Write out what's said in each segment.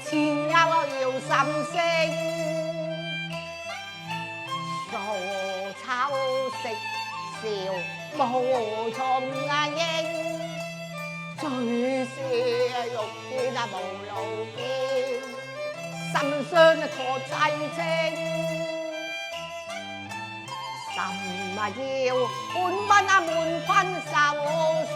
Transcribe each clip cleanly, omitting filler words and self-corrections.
前有要心聲，傻丑食笑無從應，最是欲見無路見，心傷確凄清。什麼要半分滿分受成？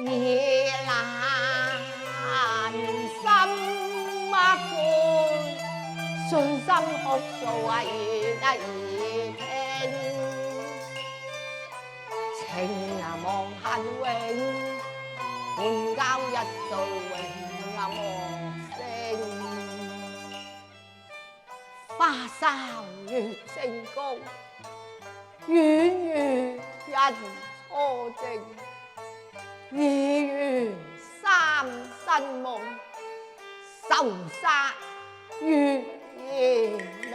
夜難心灰，信心哭訴而得而聽，情望恨永，換交一對永無聲。花梢月正高，遠如人初正。已如三生夢，愁殺月夜明。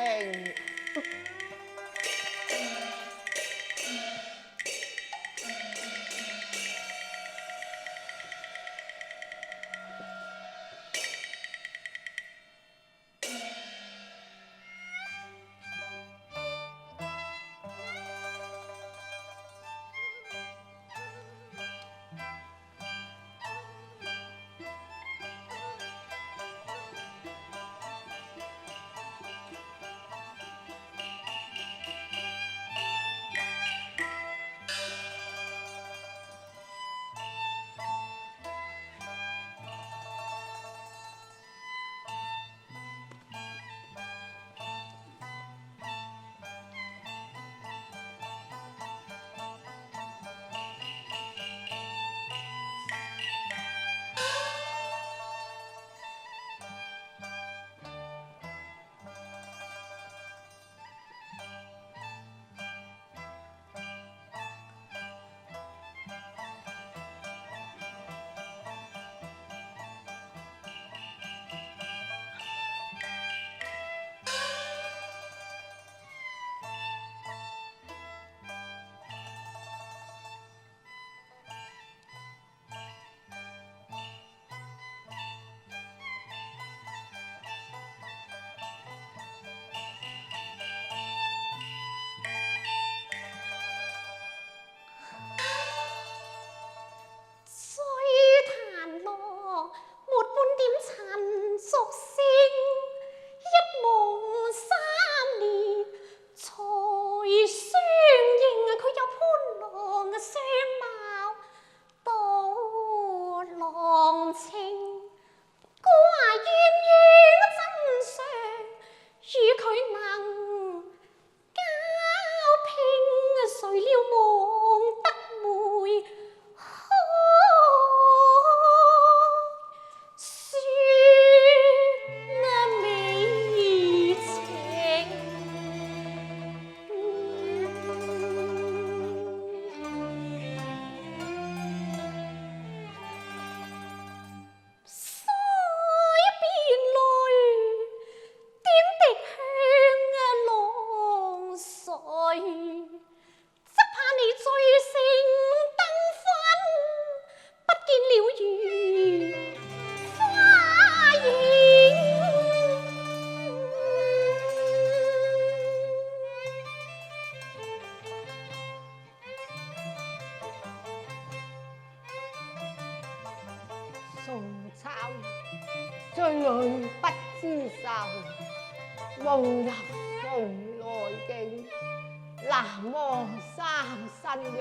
愁追淚不知愁，夢入蓬萊徑。南柯三生曰：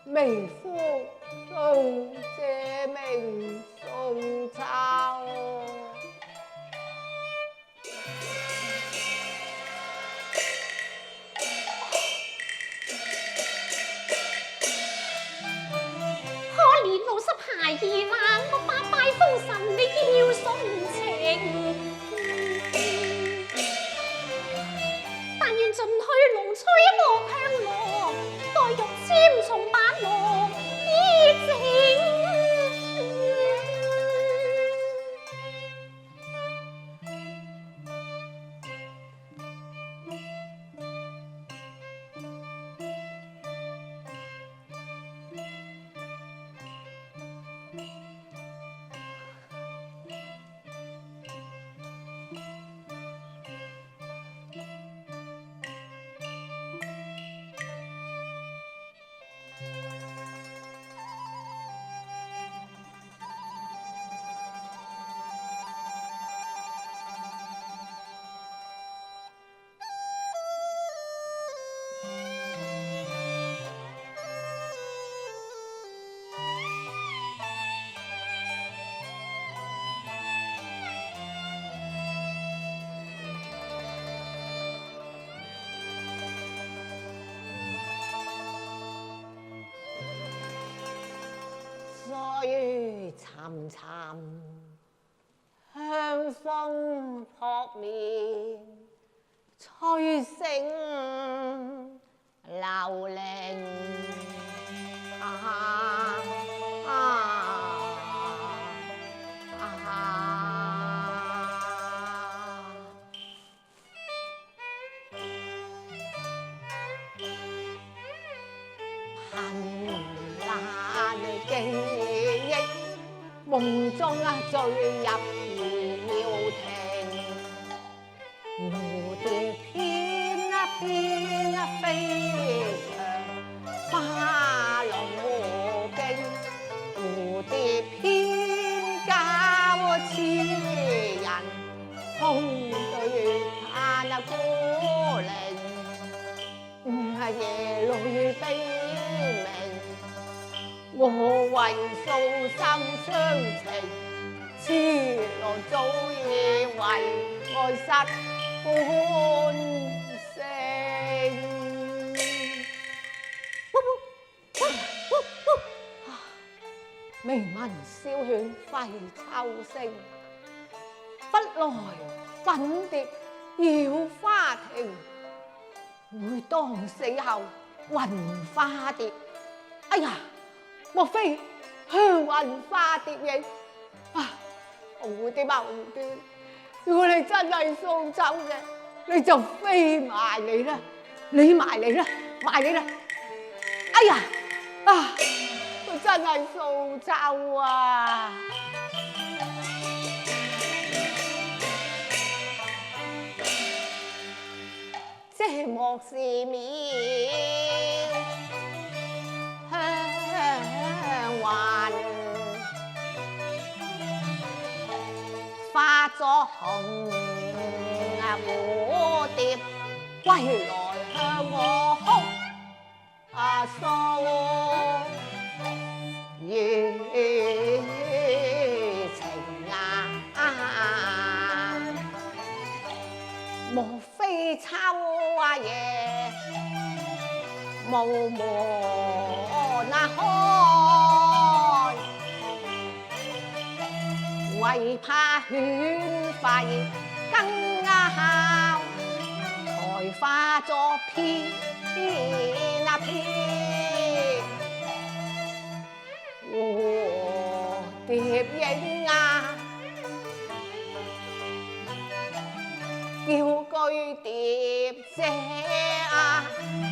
微夫縱借命送秋。老濕孩兒啦，我拜拜風神，你要送情。但願盡去龍吹莫向羅，待玉籤從白羅衣整。沉沉，香風撲面，吹聲流靈。夢中墜入廟庭，蝴蝶翩飛上花龍徑，蝴蝶翩教痴人空對嘆孤零，夜裏悲鳴。我為訴心傷情，痴郎早已為愛失歡聲。微聞小犬吠秋聲，忽來粉蝶繞花亭。每當死後雲花蝶，哎呀！莫非香雲花蝶影啊？蝴蝶啊蝴蝶，如果你真係送走嘅，你就飛埋嚟啦，你埋嚟啦，埋嚟啦！哎呀啊！佢真係送走啊！這莫是妙。化作紅蝴蝶歸來向我哭訴餘情啊！莫非秋夜無門開，為怕犬吠更哮，才化作翩蝴蝶影啊！叫句蝶姐啊，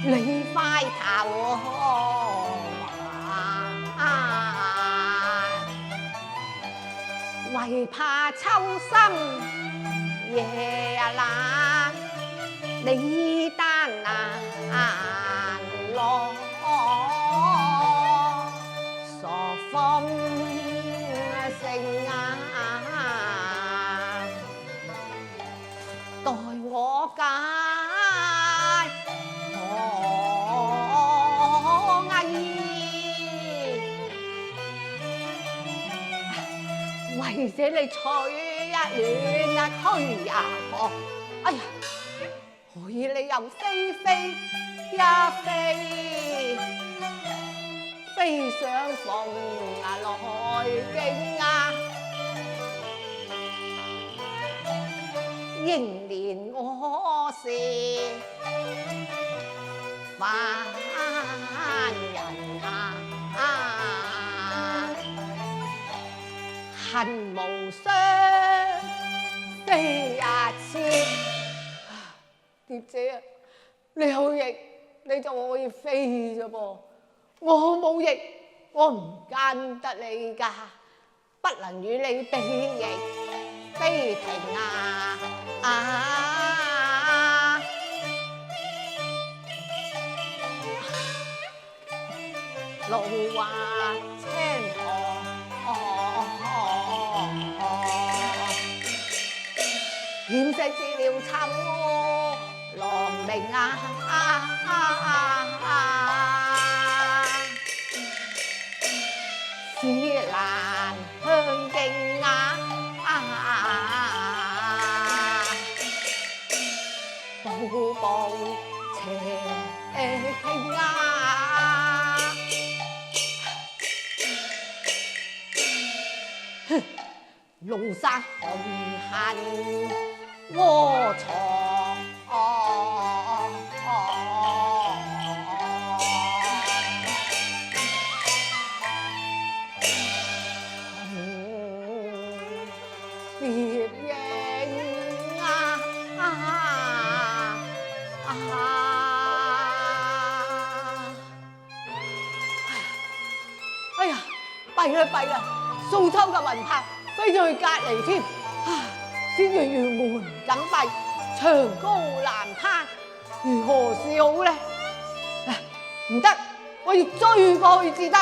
你快頭為怕秋深夜冷，你單難落傻風聲啊！待我解為這你取一暖驅呀婆，哎呀，何以你又飛飛飛上鳳來徑啊！應憐我是凡人啊，恨無雙飛切。蝶姐啊，你有翼你就可以飛啫噃，我冇翼我唔跟得你㗎，不能與你比翼飛停啊！路滑青河，險些知了秋郎明啊！只難向徑啊！步步斜傾啊！露殺紅痕窩藏。蝶影哎呀，弊啦！蘇秋嘅魂魄飛咗去隔離添，先至圓門緊閉，長高難攀，如何是好呢？唔得，我要追過去至得。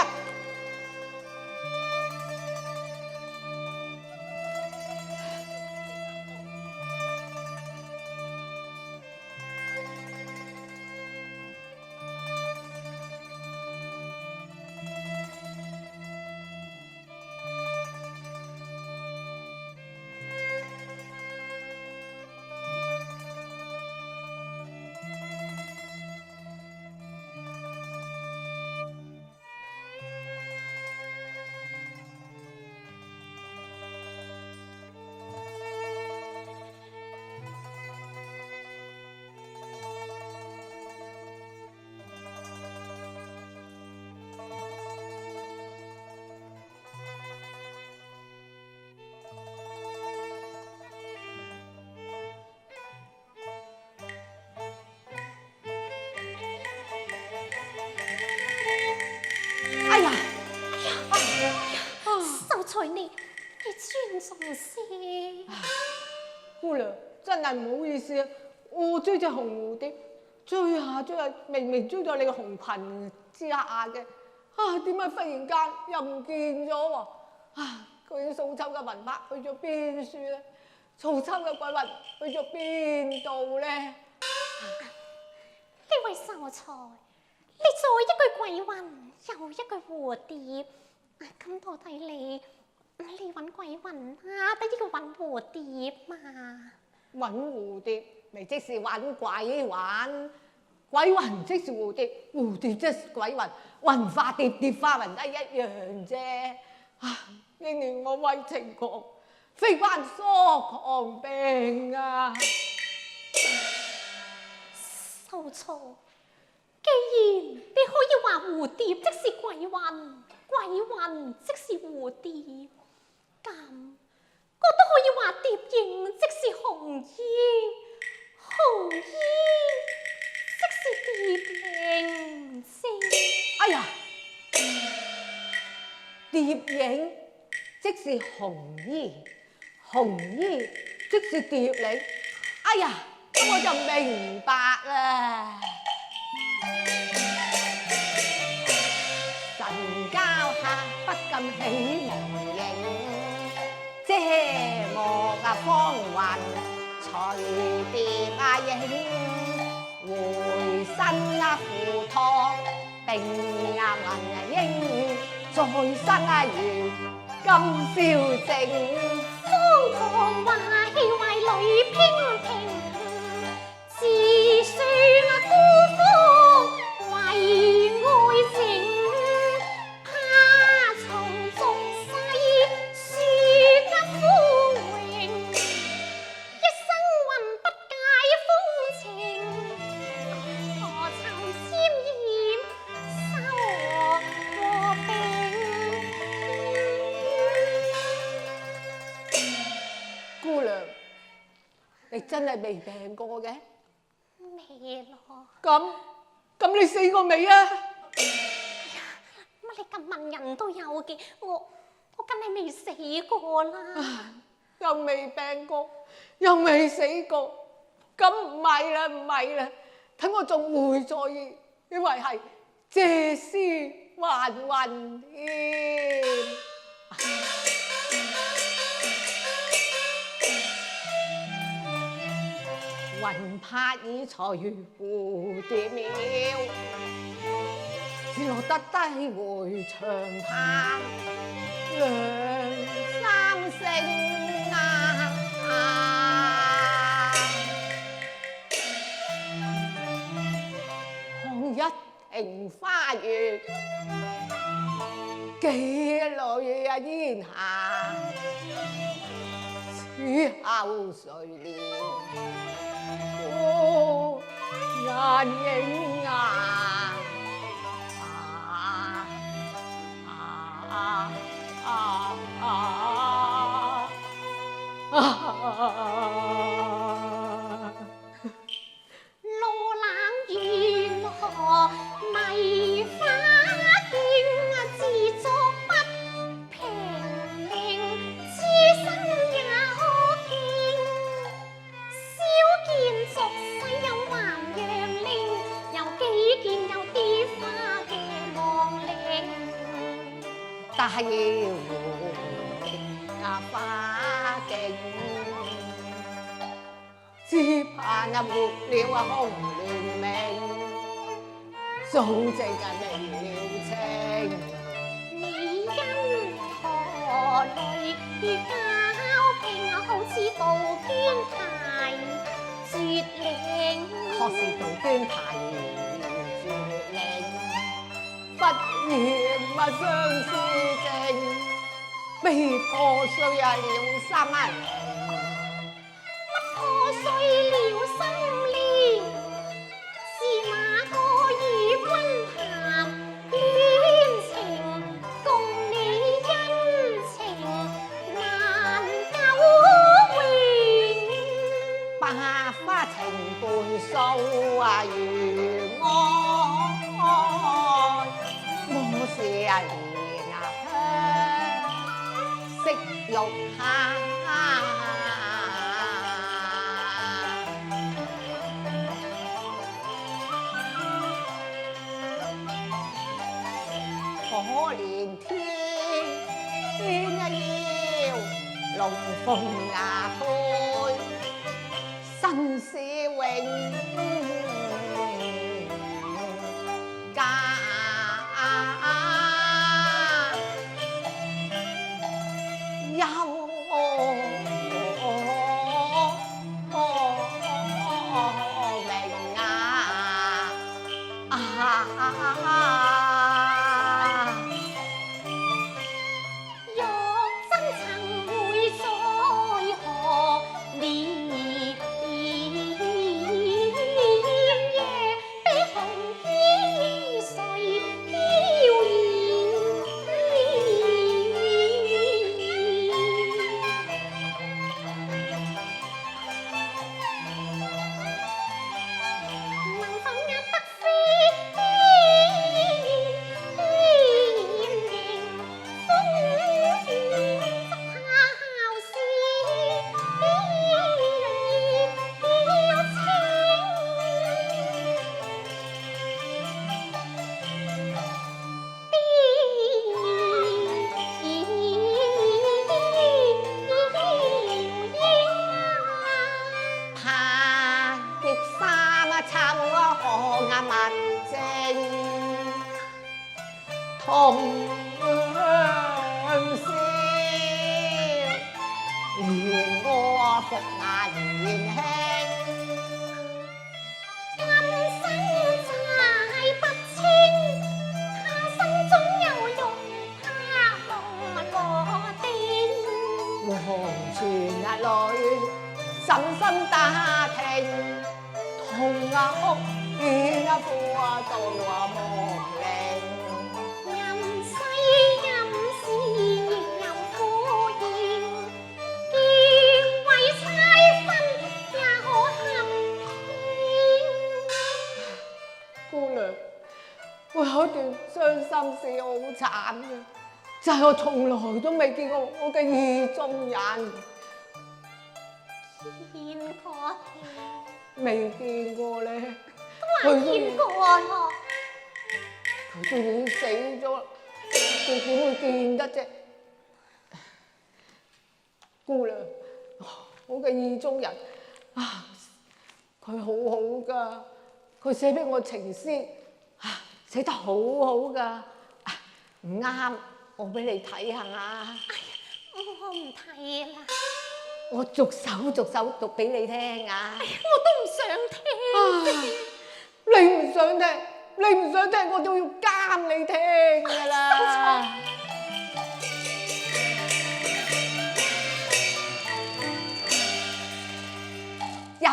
秀才你尊重些。姑娘真係唔好意思啊！我追隻紅蝴蝶，追下明明追到你個紅裙之下嘅，點解忽然間又唔見咗喎？究竟蘇秋嘅魂魄去咗邊處咧？蘇秋嘅鬼魂去咗邊度咧？呢位秀才，你左一句鬼魂，右一句蝴蝶，咁到底你揾鬼魂得呢個揾蝴蝶嘛？揾蝴蝶咪即是揾鬼魂，鬼魂即是蝴蝶，蝴蝶即是鬼魂，魂化蝶，蝶化魂都係一樣啫。你令我為情狂，非關疏狂病啊！秀才，既然你可以話蝴蝶即是鬼魂，鬼魂即是蝴蝶，咁我都可以話蝶影即是紅衣，紅衣即是蝶影先。哎呀，蝶影即是紅衣，紅衣即是蝶影。哎呀，咁我就明白啦。神交下不禁起來影，遮我芳雲隨蝶影，回身扶托並雲英，再生如今宵正。荒唐話氣為女娉婷，自說孤芳為愛情，怕從俗世說枯榮，一生魂不解風情，何曾沾染愁和病。姑娘，你真係未病過嘅？未咯。咁你死過未啊？乜你咁問人都有嘅，我梗係未死過啦。又未病過，又未死過，咁唔係啦，睇我仲會在意，以為係借屍還魂添。魂魄已才如蝴蝶渺，只落得低回長盼兩三聲看一庭花月，幾女啊煙下，此後誰料？哦，眼影啊！路冷遠河迷花徑，自作不平定，此生也可見。少見俗世有還陽靈，有幾見有啲花嘅亡靈。大搖啊花徑，只怕那沒了啊紅鸞命，早夕啊未了情。你因何淚交拼，好似杜鵑牌絕嶺。確是杜鵑牌絕嶺，忽然物相思靜，悲破碎啊了心靈。破碎了心靈，是哪個與君談戀情？共你恩情難久永。百花情伴數啊如愛，莫是啊蓮啊香，色玉香。可憐天啊要龍鳳牙配，身是永家憂明若真曾會在何年夜，比紅衣誰飄然？能否壓得飛怕極三啊秋啊河啊物證，同相思，連我服啊年輕。今生債不清，他生總有玉他我定。黃泉啊裏，怎心打聽，同啊哭見啊苦啊到啊亡靈。任世任是亦有苦言，見為猜分也可合拼。姑娘，我有一段傷心事好慘嘅，就係我從來都未見過我嘅意中人，見過未見過咧，都話見過咯。佢都已經死咗啦，佢點會見得啫？姑娘，我嘅意中人啊，佢好好噶，佢寫俾我情詩啊，寫得好好噶，唔啱，我俾你睇下。我唔睇啦，我逐首讀俾你聽啊！我都唔想聽。你唔想聽，我都要監你聽噶啦。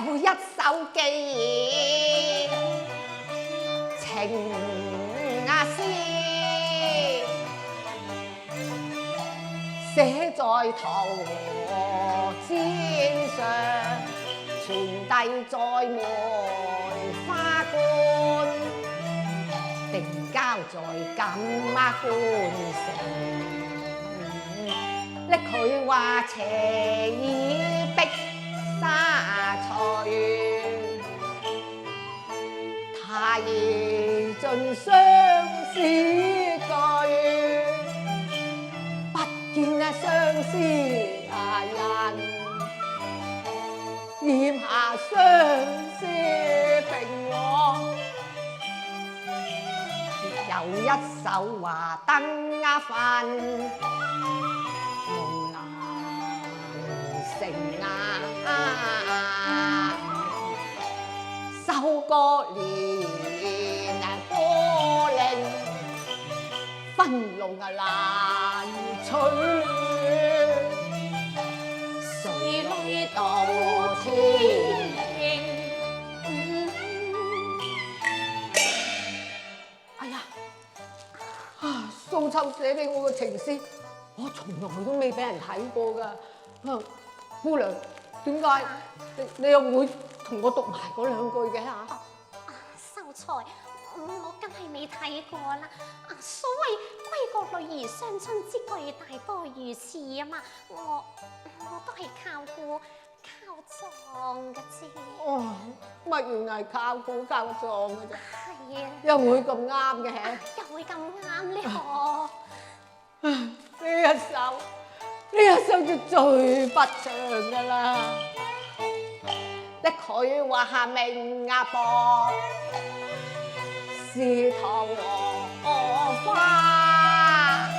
有一首寄情詩，寫在桃簪上，傳遞在梅花關，定交在金瓜官城。拎佢話斜倚碧沙翠，太盡相思句，不見相思人，染下相思病喎。有一首話燈瞓夢難成啊，收歌連歌令，分龍難取，誰來道天命？哎呀，蘇秋寫俾我嘅情詩，我從來都未俾人睇過㗎。姑娘，點解你又會同我讀埋嗰兩句嘅嚇？秀才，我梗係未睇過啦。所謂歸國女兒相親之句，大多如此啊嘛。我都係靠估靠撞嘅啫。哦，乜原來係靠估靠撞嘅啫？係啊。又會咁啱嘅？又會咁啱呢個？呢一首就最不長㗎啦。得佢話下明阿婆是桃花，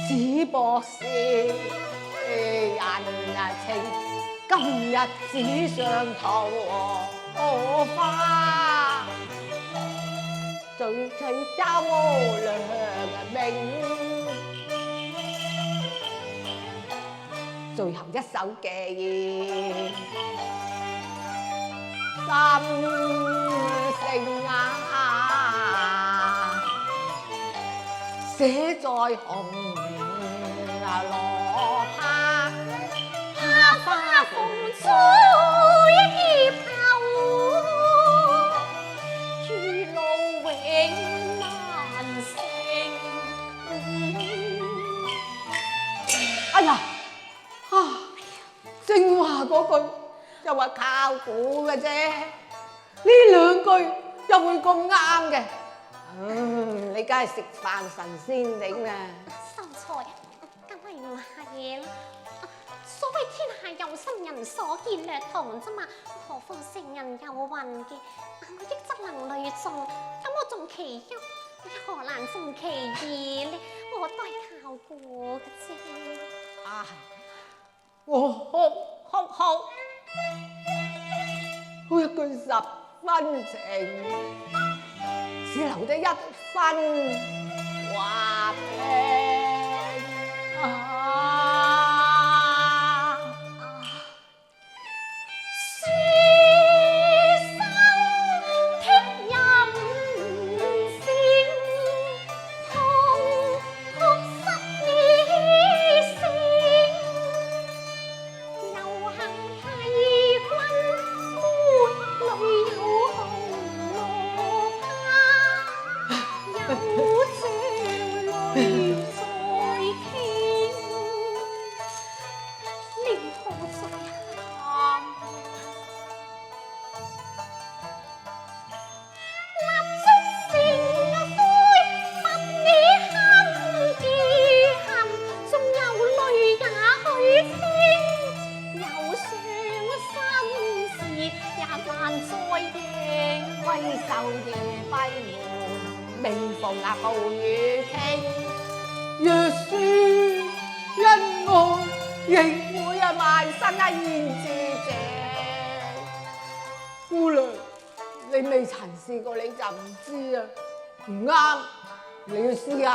只博是人情，今日只上桃花，最取周良命。最後一首嘅心聲啊，寫在紅羅帕，夏花風吹葉頭，雨露永難成。哎呀！正話嗰句又話靠估嘅啫，呢兩句又會咁啱嘅。你梗係食飯神仙頂啊！秀才，梗係唔係啦。所謂天下有心人，所見略同啫嘛。何況成人有運嘅，我亦則能類中。咁我仲其一，何難仲其二呢？我都係靠估嘅啫。啊！我哭，一句十分情，只留得一分話平啊！暴雨傾，若輸因愛，亦會賣身獻智者。姑娘，你未曾試過你就唔知啊，唔啱，你要試下。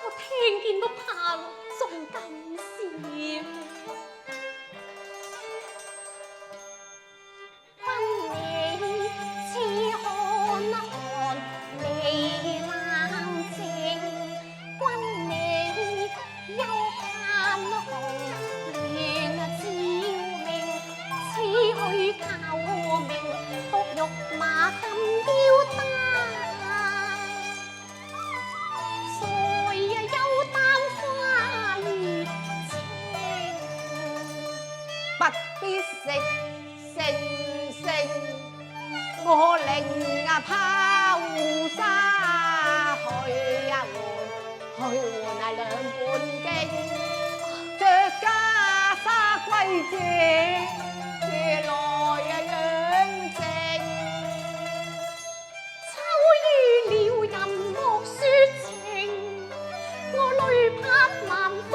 我聽見都怕咯，仲咁笑。食成成，我令拋沙去換2半斤，着袈裟歸姐來養正。秋雨了人莫說情，我淚拍難復